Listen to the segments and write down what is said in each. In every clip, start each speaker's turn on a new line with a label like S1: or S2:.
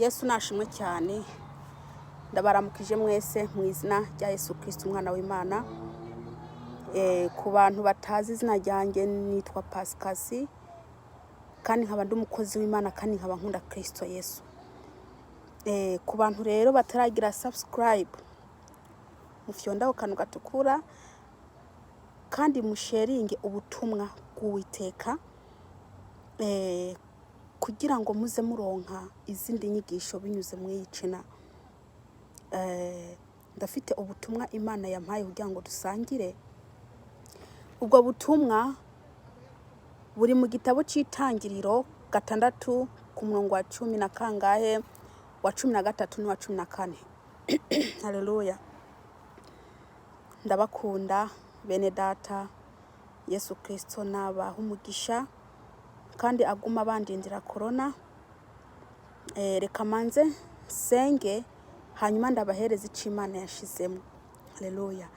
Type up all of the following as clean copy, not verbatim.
S1: Yesu nashimwe cyane ndabaramukije mwese mu izina rya Yesu Kristo umwana w'Imana. Ku bantu batazi izina ryanjye nitwa PASCASIE kandi nkaba ndi umukozi w'Imana kandi nkaba nkunda Kristo Yesu. Ku bantu rero bataragira subscribe mufyonda akantu gatukura kandi musharinge ubutumwa bw'Uwiteka kugira ngo muze muronka izindi nyigisho binyuze mu yicina. Ndafite ubutumwa Imana yampaye kugira ngo dusangire. Ubwo butumwa buri mu gitabo cy'Itangiriro 6 ku murongo wa 10 na kangahe wa 13 n'uwa 14. Haleluya. Ndabakunda bene data. Yesu Kristo nabaha umugisha kandi aguma bandindira corona. Reka manze senge hanyuma ndabahereza icimana yashizemo. Haleluya.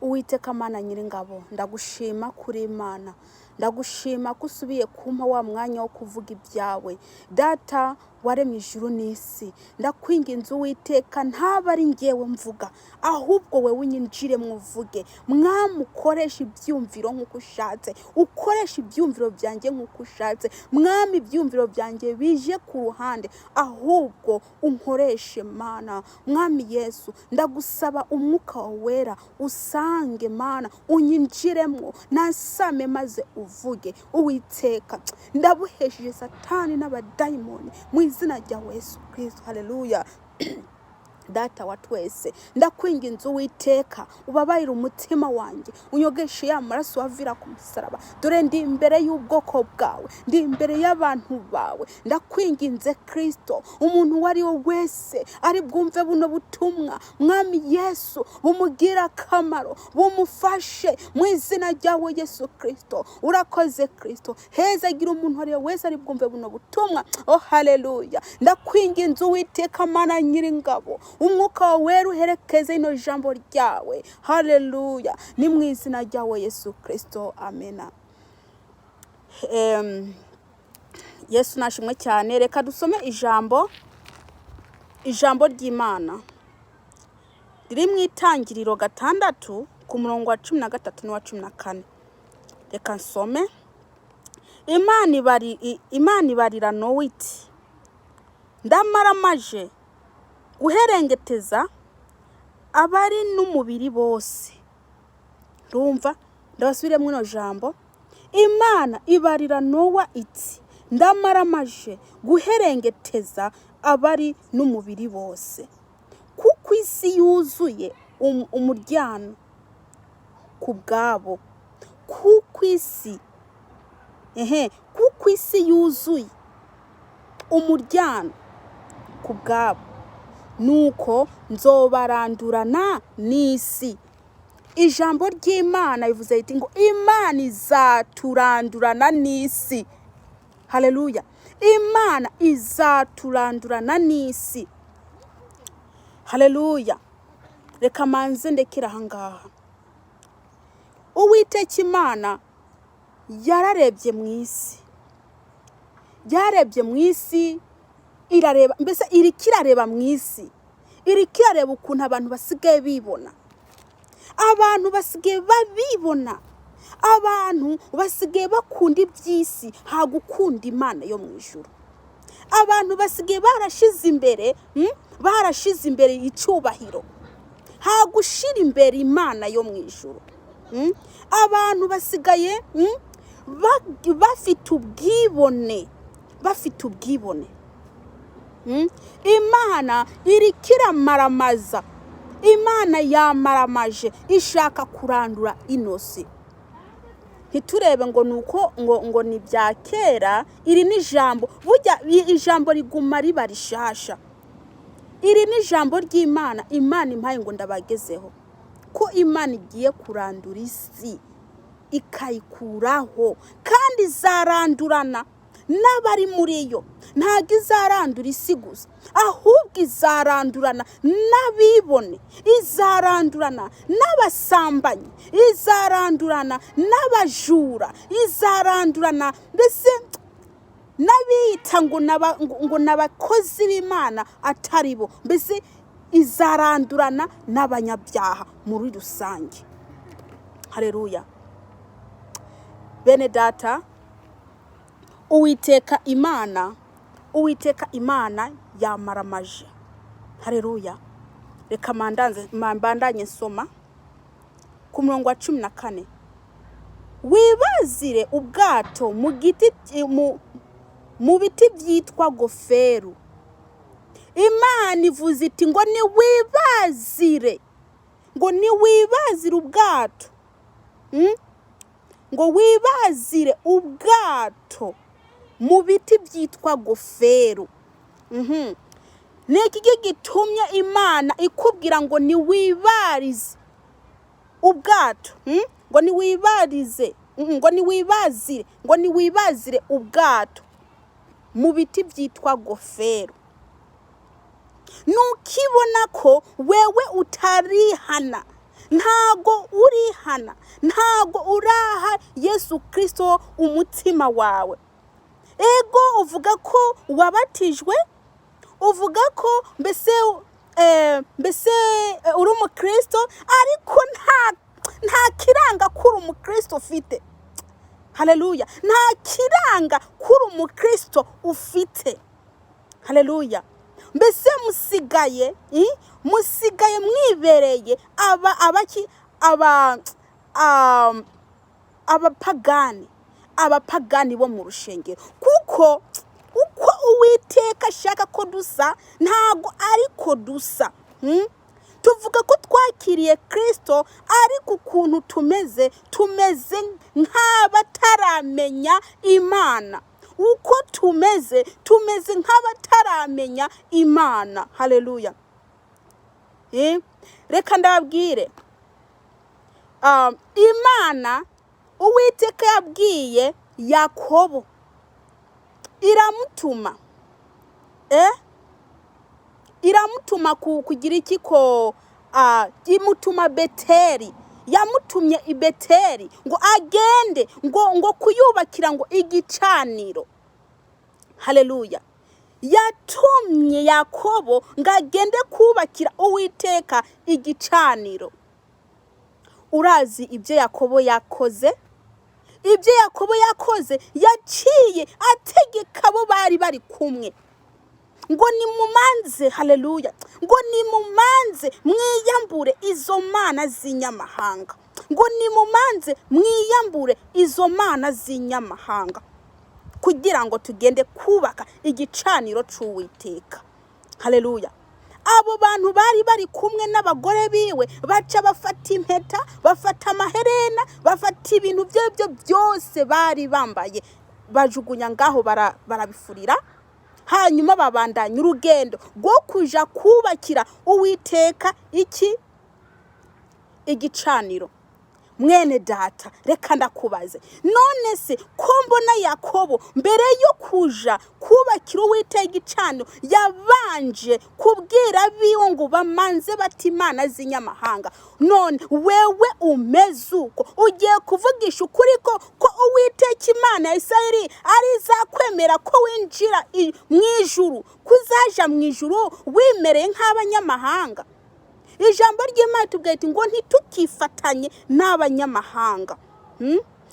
S1: Uwiteka Mana Nyiringabo, ndagushima kuri Imana, ndagushima kusubiye kumpa wa mwanya wo kuvuga ibyawe. Data waremye ijuru n'isi, ndakwinginze Uwiteka ntaba ari ngewe mvuga, ahubwo wewe unyinjire muvuge. Mwamukoresha ibyumviro nk'uko ushatse, ukoresha ibyumviro byanjye nk'uko ushatse. Mwami ibyumviro byanjye bije ku ruhande, ahubwo unkoreshe Mana. Mwami Yesu, ndagusaba umwuka wawe wera usange Mana, unyinjiremo nasame maze uvuge. Uwiteka ndabuhesheje Satani n'abadayimoni mu izina rya Yesu Kristo. Haleluya. Data wa twese, ndakwinginze Uwiteka ubabarira umutima wanjye, unyogeshe ya maraso wavira ku musaraba. Dore ndi imbere y'ubwoko bwawe, ndi imbere y'abantu bawe. Ndakwinginze Kristo, umuntu wari we wese ari bwumve buno butumwa, Mwami Yesu, bumugira akamaro, bumufashe mu izina ryawe Yesu Kristo. Urakoze Kristo. Heza gira umuntu wari we wese ari bwumve buno butumwa. Oh haleluya. Ndakwinginze Uwiteka Mana Nyiringabo, umwuka wawe wera uherekeze ino jambo ryawe. Haleluya. Ni mu izina ryawe Yesu Kristo. Amena. Yesu nashimwe cyane. Reka dusome ijambo ry'Imana riri mu Itangiriro 6 ku murongo wa 13 n'uwa 14. Reka nsome. Imana ibarira Nowa iti, ndamaramaje guherengeteza abari n'umubiri bose. Rumva ndabasubiremo ino jambo. Imana ibarira Nowa iti, ndamaramaje guherengeteza abari n'umubiri bose, kuko isi yuzuye umuryano ku bwabo. Kuko isi yuzuye umuryano ku bwabo, nuko nzobarandurana n'isi. Ijambo ry'Imana bivuze iti ngo Imana izaturandurana n'isi. Haleluya. Imana izaturandurana n'isi. Haleluya. Reka manze ndekera ahangaha. Uwiteka Imana yararebye mu isi. Yarebye mu isi, irareba, mbese irikirareba mu isi. Irikirareba ukuntu abantu basigaye bibona. Abantu basigaye babibona. Abantu basigaye bakunda iby'isi, ha gukunda Imana yo mu ijuru. Abantu basigaye barashize imbere icyubahiro, ha gushira imbere Imana yo mu ijuru. Abantu basigaye bafite ubwibone. Imana irikira maramaza. Imana yamaramaje ishaka kurandura inosi. Ntiturebe ngo nuko ngo ni bya kera. Iri ni ijambo, burya ijambo riguma riba rishasha. Iri ni ijambo ry'Imana Imana impaye ngo ndabagezeho ko Imana igiye kurandura isi, ikayikuraho, kandi izarandurana n'abari muri yo. Ntago izarandura isi gusa, ahubwo izarandurana n'abibone, izarandurana n'abasambanyi, izarandurana n'abajura, izarandurana mbese n'abita ngo n'abakozi b'Imana atari bo, mbese izarandurana n'abanyabyaha muri rusange. Haleluya. Bene data, Uwiteka Imana yamaramaje. Haleluya. Reka mbandanye nsoma ku murongo wa 14. Wibazire ubwato mu biti byitwa goferu. Imana ivuze iti ngo niwibazire ubwato, ngo wibazire ubwato mu biti byitwa goferu. Niki gitumye Imana ikubwira ngo niwibarize ubwato, ngo niwibazire ubwato mu biti byitwa goferu? Nukibona ko wewe utarihana, ntago urihana, ntago uraha Yesu Kristo umutima wawe, ego uvuga ko wabatijwe, uvuga ko mbese uri umukristo, ariko nta kiranga kuri umukristo ufite. Haleluya. Nta kiranga kuri umukristo ufite. Haleluya. Mbese musigaye mwibereye abapagani bo mu rushengero, kuko uko Uwiteka ashaka ko dusa ntago ariko dusa. Tuvuga ko twakiriye Kristo, ariko ukuntu tumeze nk'abataramenya Imana. Uko tumeze nk'abataramenya Imana. Haleluya. Reka ndababwire, Imana Uwiteka yabwiye Yakobo, iramutuma kugira iki ko imutuma Beteli. Yamutumye i Beteli ngo agende ngo kuyubakira ngo igicaniro. Haleluya. Yatumye Yakobo ngo agende kubakira Uwiteka igicaniro. Urazi ibyo Yakobo yakoze? Ibyo Yakobo yakoze, yaciye ategeka abo bari kumwe ngo nimumanze. Haleluya. Ngo nimumanze mwiyambure izo mana z'inyamahanga, ngo nimumanze mwiyambure izo mana z'inyamahanga, kugira ngo tugende kubaka igicaniro c'Uwiteka. Haleluya. Abo bantu bari kumwe n'abagore biwe, baca bafata impeta, bafata amaherena, bafata ibintu byo byose bari bambaye, bajugunya ngaho barabifurira. Hanyuma babandanya urugendo rwo kuja kubakira Uwiteka igicaniro. Mwene data, reka ndakubaze, none se ko mbona Yakobo mbere yo kuja kubakira Uwiteka igicaniro yabanje kubwira biwe ngo bamanze bati imana z'inyamahanga, none wewe umeze uko ugiye kuvugisha ukuri ko Uwiteka Imana ya Isirayeli arizakwemera ko winjira mwijuru, kuzaja mwijuru wimereye nk'abanyamahanga? Ijambo ry'Imana tubwete ngo ntitukifatanye n'abanyamahanga,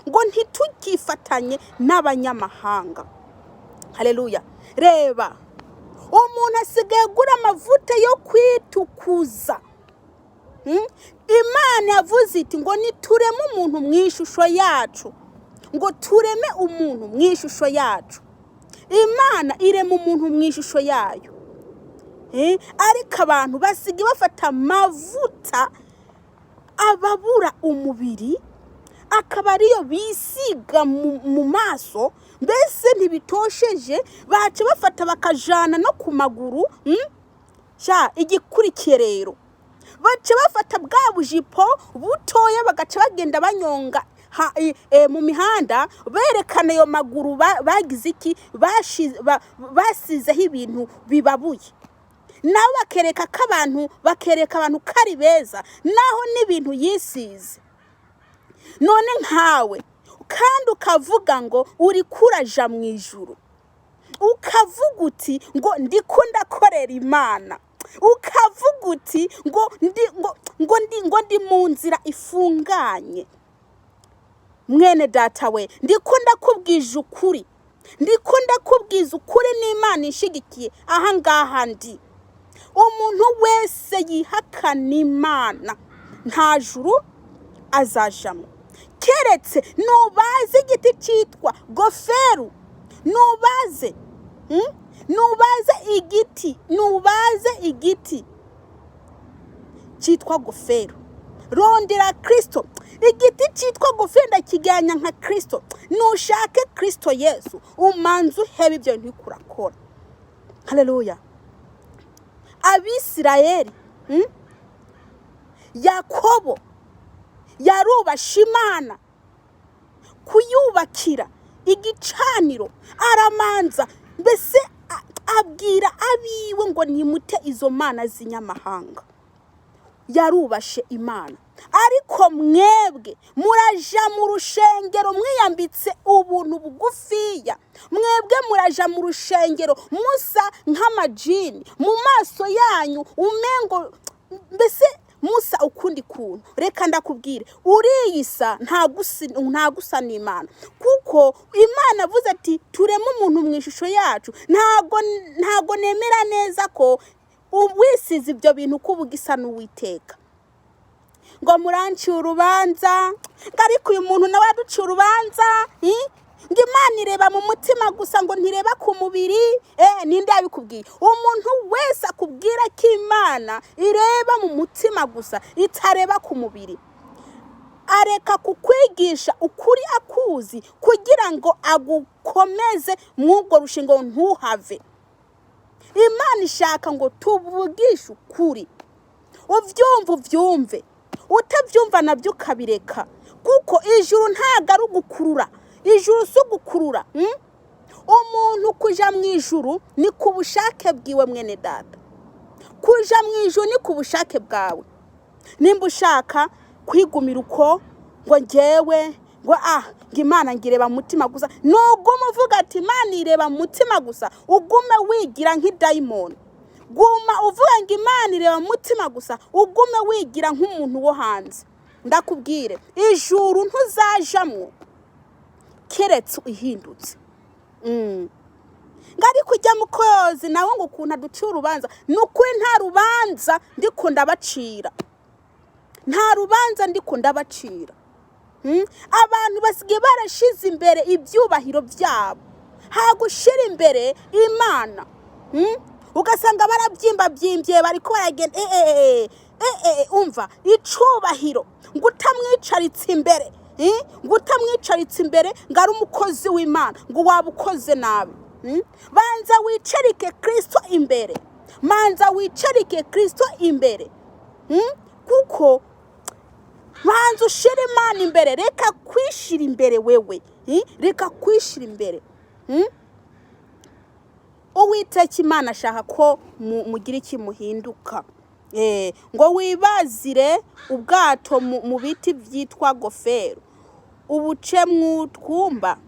S1: ngo ntitukifatanye n'abanyamahanga. Haleluya. Reba, umuntu asigaye agura amavuta yo kwitukuza. Imana yavuze iti ngo nitureme umuntu mu ishusho yacu, ngo tureme umuntu mu ishusho yacu. Imana irema umuntu mu ishusho yayo, ariko abantu basigaye bafata amavuta ababura umubiri, akaba ariyo bisiga mu maso, mbese ntibitosheje, baca bafata bakajana no ku maguru. Igikurikiye rero, baca bafata bwa bujipo butoya bagaca bagenda banyonga mu mihanda, berekana ayo maguru bagize iki, basizeho ibintu bibabuye. Nawe bakereka abantu kari beza, naho n'ibintu yisize. None nkawe kandi ukavuga ngo uri kuraja mu ijuru, ukavuga uti ngo ndiko ndakorera Imana, ukavuga uti ngo ndi mu nzira ifunganye. Mwene data we, ndiko ndakubwije ukuri, ndiko ndakubwiza ukuri n'Imana inshigikiye aha ngaha ndi. Umuntu wese yihakana Imana nta juru azajamo, keretse nubaze igiti cyitwa goferu, nubaze igiti cyitwa goferu, rondera Kristo. Igiti cyitwa goferu ndakiganya nka Kristo. Nushake Kristo Yesu, umanzu hebe ibyo ntikurakora. Haleluya. Abisirayeli, Yakobo yarubasha Imana kuyubakira igicaniro, aramanza mbese abwira abiwe ngo nimute izo mana z'inyamahanga. Yarubashe Imana. Ariko mwebwe muraja mu rushengero mwiyambitse ubuntu bugufiya, mwebwe muraja mu rushengero musa nk'amajini, mu maso yanyu umengo mbese musa ukundi kuntu. Reka ndakubwire, uriyisa nta gusa n'Imana, kuko Imana avuze ati tureme umuntu mu ishusho yacu. Ntago nemera neza ko ubwisize ibyo bintu kubugisa n'Uwiteka. Ngo muranci urubanza, ariko uyu muntu nawe aduciye urubanza, ngo Imana ireba mu mutima gusa, ngo ntireba ku mubiri. Ninde yabikubwiye? Umuntu wese akubwira ko Imana ireba mu mutima gusa, itareba ku mubiri, areka kukwigisha ukuri akuzi kugira ngo agukomeze mw'ubwo rushingo ntuhave. Imana ishaka ngo tuvugishe ukuri, ubyumve, utabyumva nabyo ukabireka, kuko ijuru ntago ari ugukurura. Ijuru si ugukurura. Umuntu kuja mu ijuru ni ku bushake bwiwe, mwene data. Kuja mu ijuru ni ku bushake bwawe. Nimba ushaka kwigumira uko ngo njyewe ngo Imana ngireba mu mutima gusa, nugume uvuga ati Imana ireba mu mutima gusa, ugume wigira nk'idayimoni. Guma uvuga ngo Imana ireba mu mutima gusa, ugume wigira nk'umuntu wo hanze. Ndakubwire, ijuru ntuzajamwo keretse uhindutse. Ngari kujya mu kozi nawe ngo ukuntu aduciye urubanza, nukuri nta rubanza ndiko ndabacira, nta rubanza ndiko ndabacira. Abantu basigaye barashize imbere ibyubahiro byabo, hagushira imbere Imana. Ugasanga barabyimba bariko baragenda umva icubahiro ngo utamwicaritse imbere, ngo utamwicaritse imbere ngo ari umukozi w'Imana, ngo wabukoze nabi. Banza wicarike Kristo imbere, manza wicarike Kristo imbere, kuko banza ushire Imana imbere. Reka kwishira imbere wewe, reka kwishira imbere. Uwiteka Imana ashaka ko mugira iki muhinduka. Ngo wibazire ubwato mu biti byitwa goferu, ubuce mw'utwumba,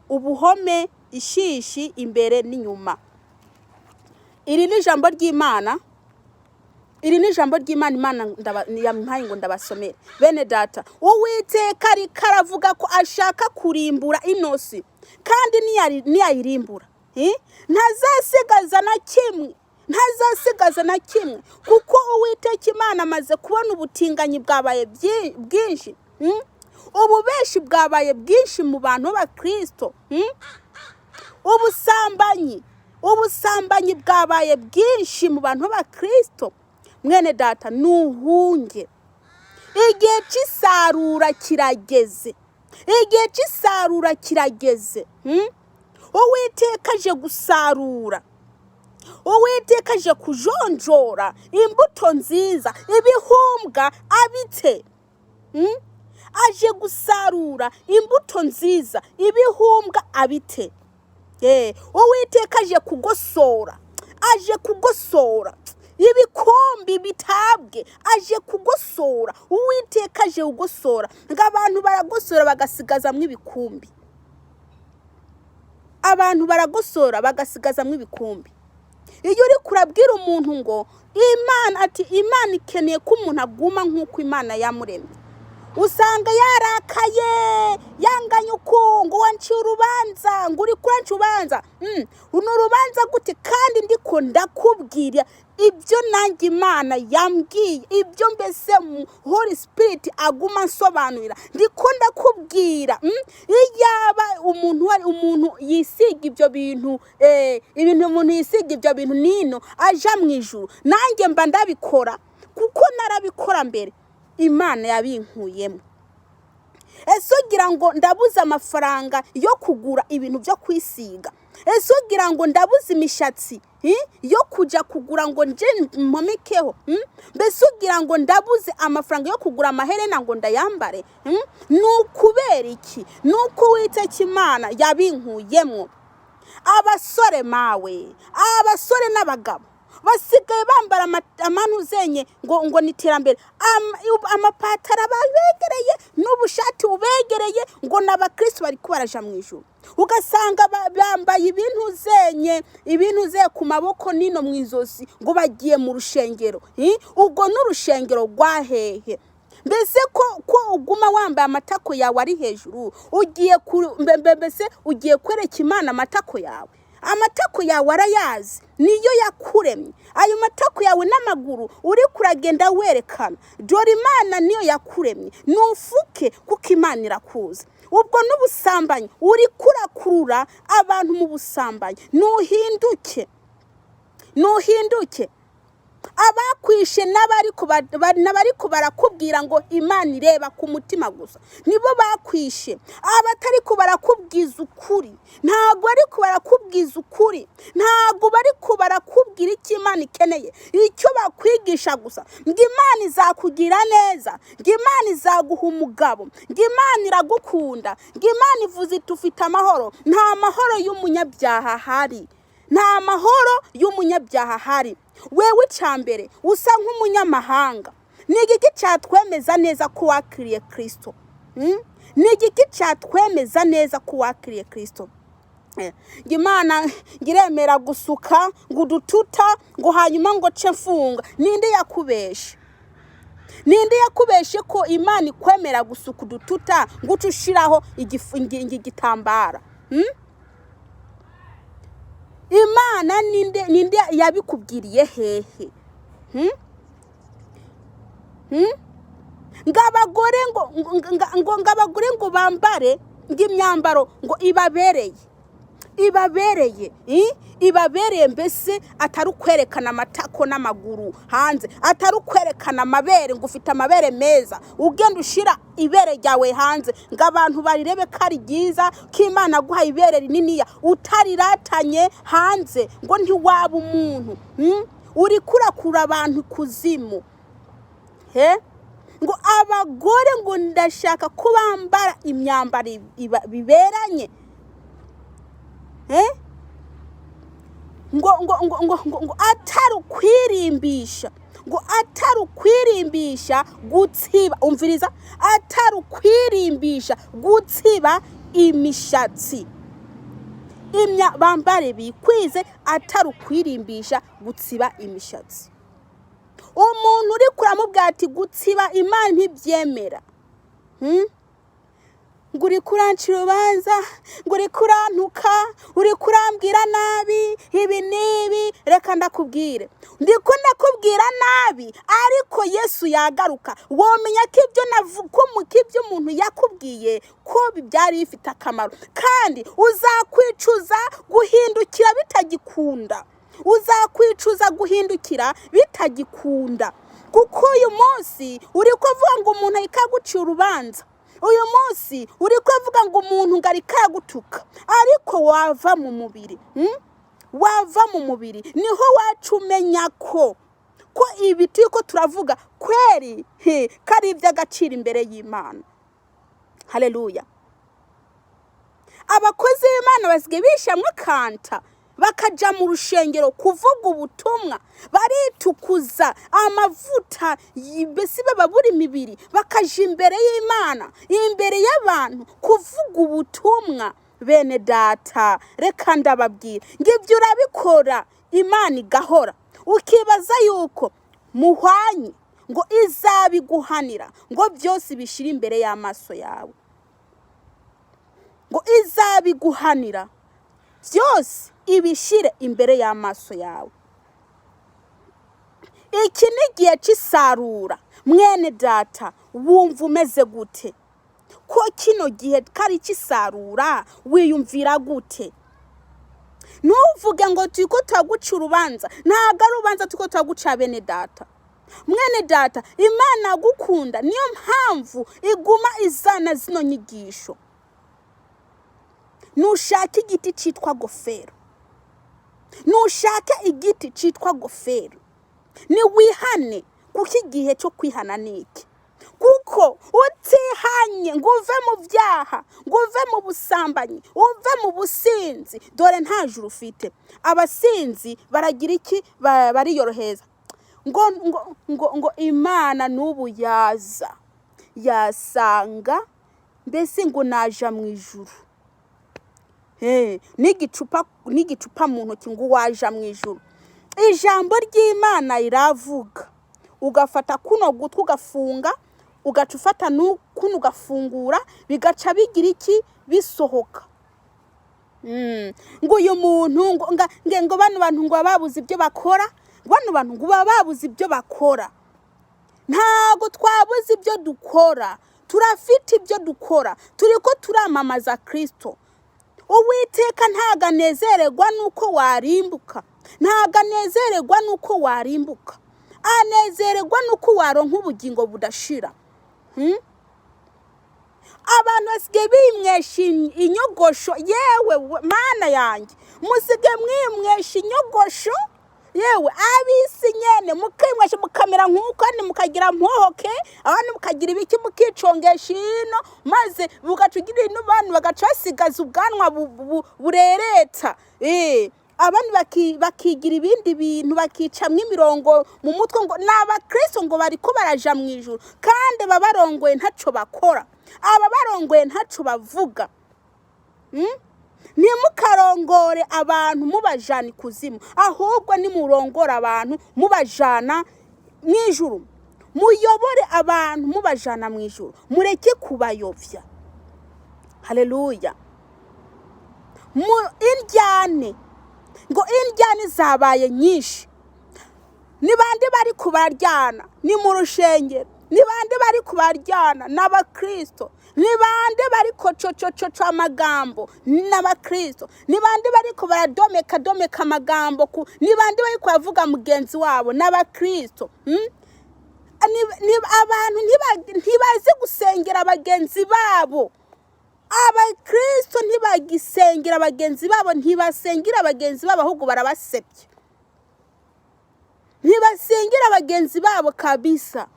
S1: ubuhome ishishi imbere n'inyuma. Iri ni ijambo ry'Imana. Imana yampaye ngo ndabasomere. Bene data, Uwiteka aravuga ko ashaka kurimbura inosi, kandi niyayirimbura ntazasigaza na kimwe, kuko Uwiteka Imana amaze kubona ubutinganyi bwabaye bwinshi, ububeshi bwabaye bwinshi mu bantu b'Abakristo, ubusambanyi bwabaye bwinshi mu bantu b'Abakristo. Mwene data, nuhunge, igihe cy'isarura kirageze, igihe cy'isarura kirageze. Uwiteka aje gusarura, Uwiteka aje kujonjora imbuto nziza, ibihumbwa abite. Aje gusarura imbuto nziza, ibihumbwa abite. Uwiteka aje kugosora ibikombi bitabwe, aje kugosora. Uwiteka aje kugosora, ngo abantu baragosora bagasigazamwo ibikumbi. abantu baragosora bagasigazamwo ibikumbi. Iyo uri kurabwira umuntu ngo Imana ikeneye ko umuntu aguma nk'uko Imana yamuremye, usanga yarakaye yanganya ukungu wanciye urubanza ngo uri kuranca urubanza. Uno rubanza gute kandi ndiko ndakubwira ibyo nanjye Imana yambwiye, ibyo mbese Holy Spirit aguma nsobanurira, ndiko ndakubwira. Iyaba umuntu yisiga ibyo bintu umuntu yisiga ibyo bintu nino aja mu ijuru, nanjye mba ndabikora kuko narabikora mbere Imana yabinkuyemo. Ese ugira ngo ndabuza amafaranga yo kugura ibintu byo kwisiga? Ese ugira ngo ndabuza imishatsi yo kuja kugura ngo nje mpomikeho? Mbese ugira ngo ndabuze amafaranga yo kugura amaherena ngo ndayambare? Nukubera iki? Nuko Uwiteka Imana yabinkuyemo. Abasore mawe, abasore n'abagabo basigaye bambara amanu zenye ngo niterambere, amapatara babegereye n'ubushati ubegereye ngo n'abakristo bari kubaraja mu ijuru. Ugasanga bambaye ibintu ze ku maboko nino mu izosi ngo bagiye mu rushengero. Ubwo n'urushengero rwahehe? Mbese ko uguma wambaye amatako yawe ari hejuru, ugiye kwereka Imana amatako yawe? Amatako yawe arayazi, niyo yakuremye. Ayo matako yawe n'amaguru uri kuragenda werekana, dore Imana niyo yakuremye. Nufuke kuko Imana irakuza. Ubwo n'ubusambanyi uri kurakurura abantu mu busambanyi, nuhinduke. Abakwishe n'abariko barakubwira ngo Imana ireba ku mutima gusa, nibo bakwishe. Abatariko barakubwiza ukuri, ntago ariko barakubwiza ukuri, ntago bariko barakubwira icyo Imana ikeneye. Icyo bakwigisha gusa ngo Imana izakugira neza, ngo Imana izaguha umugabo, ngo Imana iragukunda, ngo Imana ivuze iti ufite amahoro. Nta mahoro y'umunyabyaha hari, nta mahoro y'umunyabyaha hari. Wewe cyambere usa nk'umunyamahanga. Ni igiki cyatwemeza neza ko wakiriye Kristo? Ni igiki cyatwemeza neza ko wakiriye Kristo? Imana ngiremera gusuka ngo udututa ngo hanyuma ngo ce mfunga. Ninde yakubeshe? Ninde yakubeshe ko Imana ikwemera gusuka udututa ngo ucushiraho igitambara? Imana ninde yabikubwiriye hehe? Ngabagore ngo bambare ngimyambaro ngo ibabereye mbese atari kwerekana amatako n'amaguru hanze, atari kwerekana amabere ngo ufite amabere meza, ugenda ushira ibere ryawe hanze ngo abantu barirebe ko ari ryiza, ko Imana guha ibere rinini utariratanye hanze ngo ntiwaba umuntu. Uri kurakura abantu kuzimu. Ngo abagore ngo ndashaka ko bambara imyambaro biberanye. Ngo atarukwirimbisha gutsiba, umviriza, atarukwirimbisha gutsiba imishatsi. Bambare bikwize, atarukwirimbisha gutsiba imishatsi. Umuntu uri kuramubwira ati gutsiba Imana ntibyemera. Ngo uri kurancira urubanza, ngo uri kurantuka, uri kurambwira nabi, ibi nibi. Reka ndakubwire, ndiko ndakubwira nabi, ariko Yesu yagaruka womenya ko ibyo navuga mu kibyo umuntu yakubwiye ko byari bifite akamaro, kandi uzakwicuza guhindukira bitagikunda. Uzakwicuza guhindukira bitagikunda, kuko uyu munsi uri kuvuga ngo umuntu ikagucira urubanza. Uyu munsi uri kuvuga ngo umuntu ngari kagutuka, ariko wava mu mubiri. Wava mu mubiri niho wacumenya ko ibi tuko turavuga kweri kari iby'agaciro imbere y'Imana. Haleluya. Abakozi b'Imana basigaye bishamwe kanta, bakaja mu rushengero kuvuga ubutumwa, baritukuza amavuta mbese bababura imibiri, bakaja imbere y'Imana, imbere y'abantu kuvuga ubutumwa. bene data reka ndababwira ngo ibyo urabikora Imana igahora ukibaza yuko muhwanye ngo izabiguhanira ngo byose bishira imbere y'amaso yawe, ngo izabiguhanira byose ibishire imbere y'amaso yawe. Iki ni igihe cy'isarura mwene data, wumva umeze gute? Ko kino gihe kari cy'isarura wiyumvira gute? Ntuvuge ngo tuko twaguca urubanza, ntago ari urubanza tuko twaguca bene data. Mwene data, Imana agukunda niyo mpamvu iguma izana zino nyigisho. Nushaka igiti cyitwa gofero, nushaka igiti cyitwa gofero, ni wihane kuko igihe cyo kwihana niki. Kuko utihanye ngo uve mu byaha, ngo uve mu busambanyi, uve mu businzi, dore nta juru ufite. Abasinzi baragira iki? Bariyoroheza ngo Imana n'ubu yasanga mbese ngo naja mu ijuru. N'igicupa mu ntoki ngo waja mu ijuru. Ijambo ry'Imana iravuga, ugafata kuno gutwi ugafunga, ugaca ufata kuno ugafungura, bigaca bigira iki? Bisohoka. Ngo uyu muntu ngo bano bantu ngo babuze ibyo bakora, bano bantu ngo babuze ibyo bakora. Ntago twabuze ibyo dukora, turafite ibyo dukora, turiko turamamaza Kristo. Uwiteka ntago anezererwa nuko warimbuka, ntago anezererwa nuko warimbuka, anezererwa nuko waronka ubugingo budashira. Abantu basige bimwesha inyogosho, yewe Mana yanjye, musige mwimwesha inyogosho, yewe abisi nyene mukimwesha mukamera nk'uko, kandi mukagira mpohoke, abandi mukagira ibiki mukicongesha ino, maze bugacugira ino bantu bagacasigaza ubwanwa burereta. Abandi bakigira ibindi bintu, bakicamwe imirongo mu mutwe ngo n'abakristo ngo bariko baraja mu ijuru, kandi babarongoye ntaco bakora, ababarongoye ntaco bavuga. Ntimukarongore abantu mubajana ikuzimu, ahubwo nimurongora abantu mubajana mu ijuru. Muyobore abantu mubajana mu ijuru, mureke kubayovya. Haleluya. Indyane ngo indyane zabaye nyinshi. Ni bande bari kubaryana? Ni mu rushengero. Ni bande bari kubaryana? N'abakristo. Ni bande bari kococococo amagambo? N'abakristo. Ni bande bari kubaradomeka amagambo? Ni bande bari kuvuga mugenzi wabo? N'abakristo. Abantu ntibazi gusengera bagenzi babo. Abakristo ntibagisengera bagenzi babo, ntibasengera bagenzi babo, ahubwo barabasebye. Ntibasengera bagenzi babo kabisa.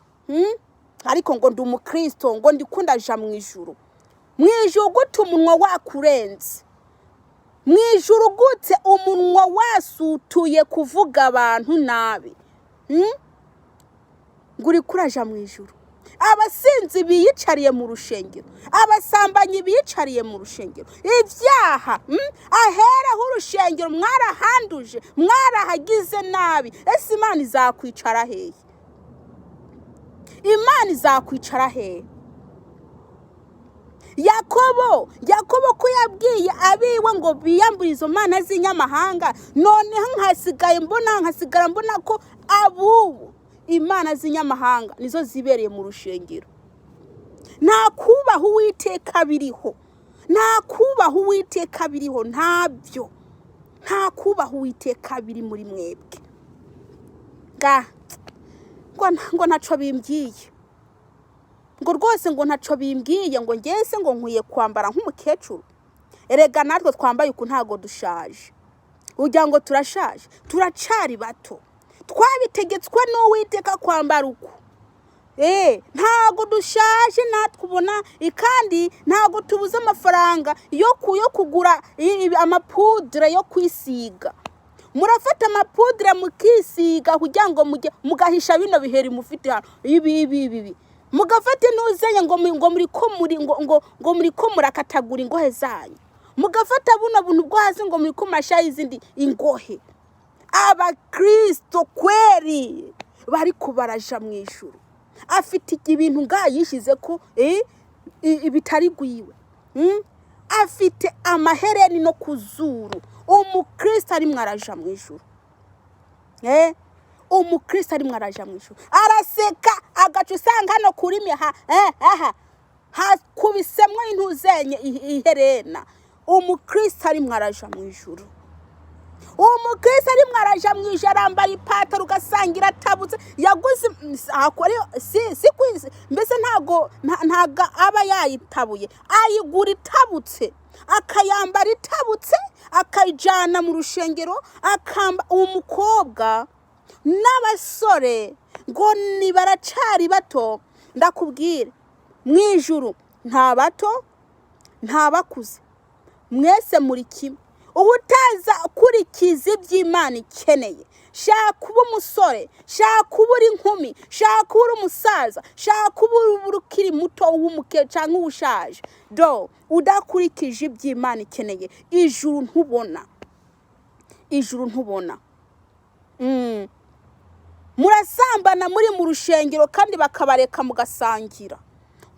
S1: Ariko ngo ndi umukristo, ngo ndikunda aja mu ijuru. Mu ijuru gute umunwa wakurenze? Mu ijuru gute umunwa wasutuye kuvuga abantu nabi? Ngo uri kuraja mu ijuru. Abasinzi biyicariye mu rushengero, abasambanyi biyicariye mu rushengero, ibyaha ahera h'urushengero mwarahanduje, mwarahagize nabi. Ese Imana izakwicara hehe? Imana izakwicara hehe? Yakobo ko yabwiye abiwe ngo biyambure izo mana z'inyamahanga, none nkasigara mbona ko abubu imana z'inyamahanga nizo zibereye mu rushengero. Nta kubaha Uwiteka biriho, nta kubaha Uwiteka biriho, ntabyo. Nta kubaha Uwiteka biri muri mwebwe. Ngo ntaco bimbwiye, ngo rwose ngo ntaco bimbwiye, ngo ngese ngo nkwiye kwambara nk'umukecuru. Erega natwe twambaye uku ntago dushaje. Ugira ngo turashaje? Turacari bato. Twabitegetswe n'Uwiteka kwambara uku. Ntago dushaje natwe ubona, kandi ntago tubuze amafaranga yo kugura amapudre yo kwisiga. Murafata amapudre mukisiga kugira ngo mugahisha bino biheri mufite hano. Ibi mugafate n'uzenya ngo muri ko murakatagura ingohe zanyu. mugafata buno buntu bwo hasi ngo muri kumasha izindi ingohe. Abakristo kweri bari kubaraja mu ijuru, afite ibintu ngayishize ko ibitari gwiwe, afite amahereni no kuzuru. Umukristo ari mwaraja mu ijuru, umukristo ari mwaraja mu ijuru, araseka agacu usanga hano kuri miha hakubisemwe intuzenye iherena. Umukristo ari mwaraja mu ijuru, umukristo ari mwaraja mu ijuru, arambara ipataro ugasangira atabutse, yaguze akore si kwize mbese ntago aba yayitabuye, ayigura itabutse, akayambara itabutse, akayijana mu rushengero, akamba. Umukobwa n'abasore ngo ni baracari bato, ndakubwire mu ijuru nta bato nta bakuze, mwese muri kimwe. Ubutaza kurikiza iby'Imana ikeneye, shaka kuba umusore, shaka kuba uri inkumi, shaka kuba uri umusaza, shaka kuba ukiri muto w'umuke cyangwa ushaje, udakurikije iby'Imana ikeneye, ijuru ntubona, ijuru ntubona. Murasambana muri mu rushengero kandi bakabareka mugasangira,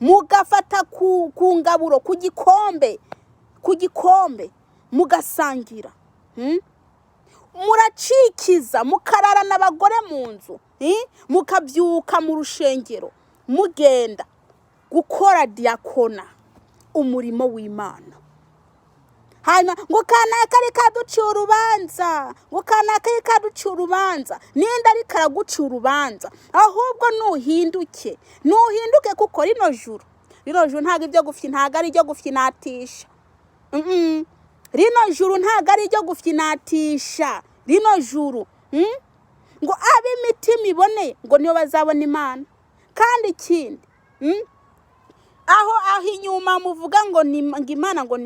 S1: mugafata ku ngaburo, ku gikombe mugasangira, muracikiza mukarara n'abagore mu nzu, mukabyuka mu rushengero mugenda gukora diakona, umurimo w'Imana. Hanyuma ngo kanaka reka duciye urubanza, ngo kanaka reka duciye urubanza, ninda ariko araguciye urubanza, ahubwo nuhinduke kuko rino juru ntago ibyo gufya, ntago ari ibyo gufyinatisha, rino juru ntago ari ibyo gufyinatisha, rino juru ngo ab'imitima iboneye ngo niyo bazabona Imana. Kandi ikindi aho inyuma muvuga ngo Imana ngo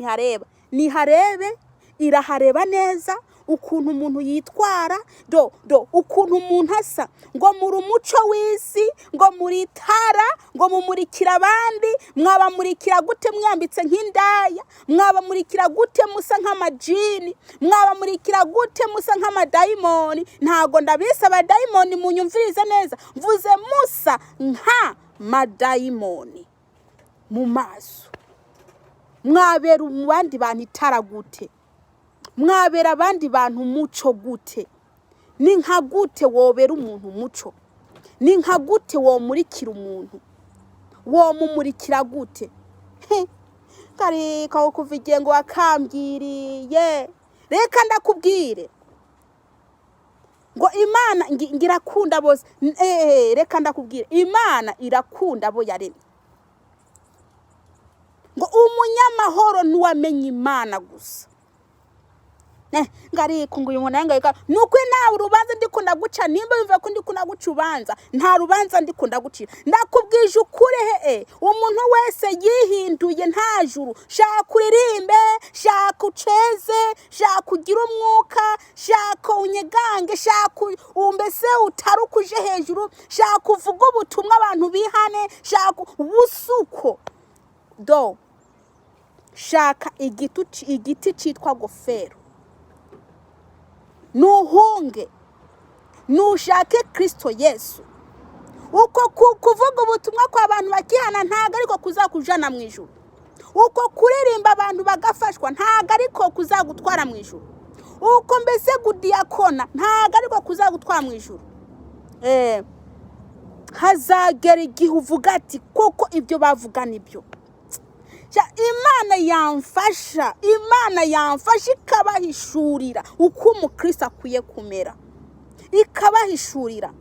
S1: niharebe, irahareba neza ukuntu umuntu yitwara, ukuntu umuntu asa, ngo muri umuco w'isi, ngo muri itara, ngo mumurikira abandi. Mwabamurikira gute mwambitse nk'indaya? Mwabamurikira gute musa nk'amajini? Mwabamurikira gute musa nk'amadayimoni? Ntago ndabisa abadayimoni, munyumvirize neza, mvuze musa nka madayimoni mu maso. Mwabera abandi bantu itara gute? Mwabera abandi bantu umuco gute? Ni nka gute wobera umuntu umuco? Ni nka gute womurikira umuntu? Womumurikira gute? Kareka ukuvugiye ngo wakambwiriye, reka ndakubwire ngo Imana ngirakunda bose, reka ndakubwire Imana irakunda abo yaremye. Ngo umunyamahoro nuwamenye Imana gusa. Ngariko ngo uyu muntu yangayika nuko nawe urubanza ndikunda guca, nimba bivuga ko ndikunda guca urubanza, nta rubanza ndikunda gucira. Ndakubwije ukuri umuntu wese yihinduye nta juru, shaka kuririmbe, shaka uceze, shaka ugira umwuka, shaka unyegange, shaka umbese utarukuje hejuru, shaka uvuga ubutumwa abantu bihane, shaka ubusuko shaka igiti citwa gofero, nuhunge, nushake Kristo Yesu. Uko kuvuga ubutumwa kwa abantu bakihana ntago ariko kuzakujana mu ijuru. Uko kuririmba abantu bagafashwa ntago ariko kuzagutwara mu ijuru. Uko mbese gudiakona ntago ariko kuzagutwara mu ijuru. Hazagera igihe uvuga ati koko ibyo bavuga nibyo. Imana yamfasha ikabahishurira uko umukristo akwiye kumera, ikabahishurira.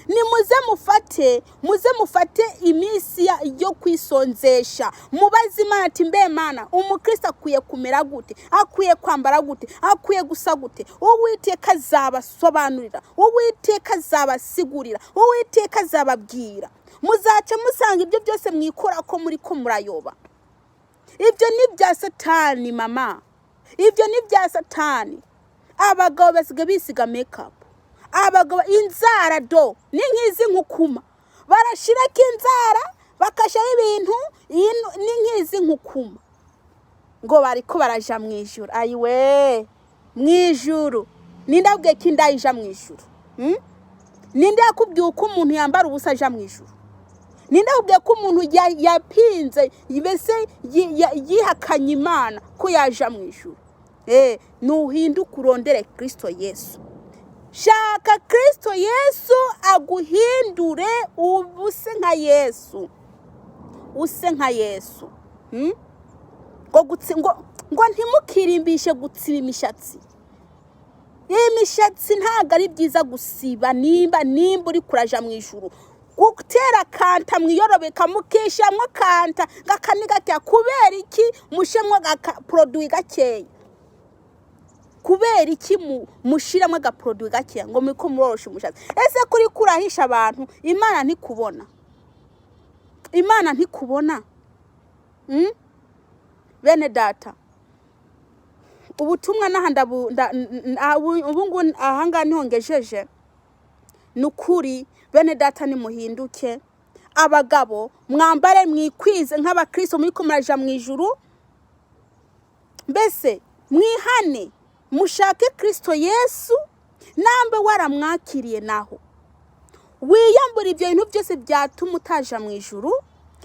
S1: Ni muze mufate iminsi yo kwisonzesha, mubaze Imana ati mbe Mana umukristo akwiye kumera gute, akwiye kwambara gute, akwiye gusa gute. Uwiteka azabasobanurira, Uwiteka azabasigurira, Uwiteka azababwira. Muzaca musanga ibyo byose mwikora ko muri ko murayoba. Ibyo ni bya Satani mama, ibyo ni bya Satani. Abagabo basiga bisiga makeup, abagabo inzara ni nkizi nkukuma, barashiraka inzara bakashaho ibintu ni nkizi nkukuma. ngo bariko baraja mu ijuru. Ayiwe mu ijuru ninde abwiye ko indayija mu ijuru? Ninde yakubwiye ko umuntu yambara ubusa aja mu ijuru? Ninde akubwiye ko umuntu yapinze mbese yihakanye Imana ko yaja mu ijuru? Nuhinduka urondere Kristo Yesu. Shaka Kristo Yesu aguhindure ubuse nka Yesu. Use nka Yesu. Ngo ntimukirimbishe gutsiba imishatsi. Imishatsi ntago ari byiza gusiba nimba uri kuraja mu ijuru. Gutera kanta mwiyorobeka mukishamwe kanta gakaniga kya kubera iki mushemwe produit gakeya? Kubera iki mushiramwe ga produit gakeya ngo miko muroroshe umushatsi? Ese kuri kurahisha abantu Imana ntikubona? Imana ntikubona? Bene data, ubutumwa nahanda ubungu ahanga nihongejeje nukuri. Bene data nimuhinduke, abagabo mwambare mwikwize nk'abakristo muri kumaraja mu ijuru. Mbese mwihane mushake Kristo Yesu, nambe waramwakiriye naho wiyambura ibyo bintu byose byatuma utaja mu ijuru,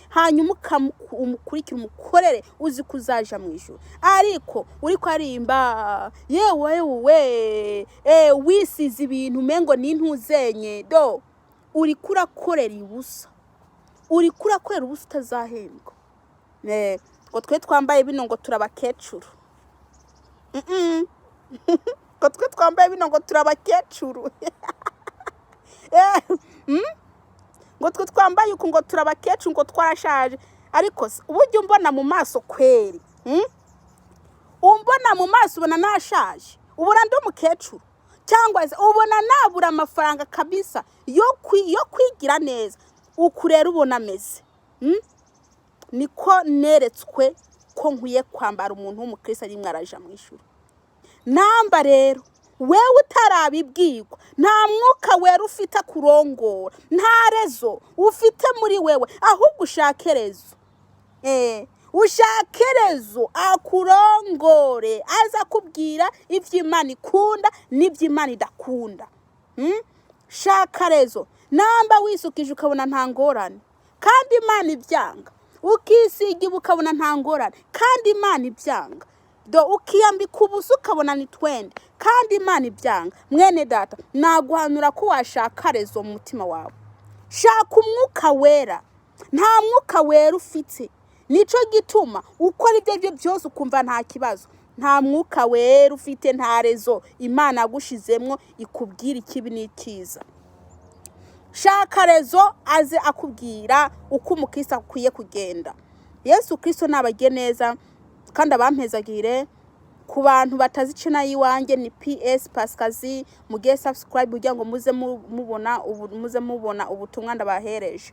S1: hanyuma umukurikira umukorere uzi kuzaja mu ijuru. Ariko uri kwarimba yewewe wisize ibintu mengo nintuzenye do, uri kurakorera ubusa. Uri kurakorera ubusa utazahembwa. Ngo twe twambaye bino ngo turabakecuru. Ngo twe twambaye bino ngo turabakecuru. Ngo twe twambaye uko ngo turabakecuru ngo twarashaje. Ariko uburyo umbona mu maso kweri, umbona mu maso ubona nashaje? Ubona ndi umukecuru? Cyangwa ubona nabura amafaranga kabisa yo kwigira neza? Ukurera ubona ameze. Niko neretswe ko nkwiye kwambara umuntu w'umukristo ari mwaraja mu ijuru. Namba rero wewe utarabibwirwa, nta mwuka wera ufite kurongora, nta rezo ufite muri wewe, ahubwo ushakerezo. Ushakerezo akurongore, aza kubwira ivy'Imana ikunda n'ivy'Imana idakunda. Shakarezo namba wisukije ukabona nta ngorane kandi Imana ibyanga, ukisiga ukabona nta ngorane kandi Imana ibyanga, do ukiyambika ubusa ukabona ni twende kandi Imana ibyanga. Mwene data, naguhanura ko washakarezo mu mutima wawe. Shaka umwuka wera. Nta mwuka wera ufite, nico gituma ukora ibyo byose ukumva nta kibazo. Nta mwuka wera ufite, nta rezo Imana agushizemwo ikubwira ikibi n'ikiza. Shaka rezo aze akubwira uko umukristo akwiye kugenda. Yesu Kristo nabage neza kandi abampezagire. Ku bantu batazi channel yiwanjye ni PASCASIE, mugiye subscribe kugira ngo muze mubona ubutumwa ndabahereje.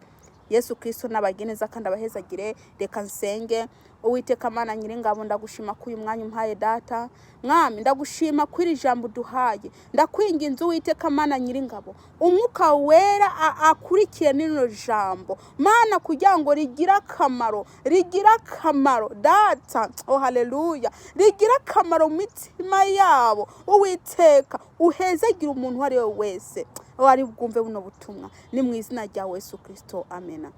S1: Yesu Kristo nabage neza kandi abahezagire. Reka nsenge. Uwiteka Mana nyiringabo, ndagushima ko uyu mwanya umpaye data. Mwami ndagushima ko iri jambo duhaye. Ndakwinginze Uwiteka Mana nyiringabo, umwuka wera akurikiye nino jambo Mana kugira ngo rigira kamaro data. Oh haleluya. Rigira kamaro mitima yabo. Uwiteka uhezagira umuntu wari wese wari bwumve buno butumwa, ni mu izina rya Yesu Kristo, amena.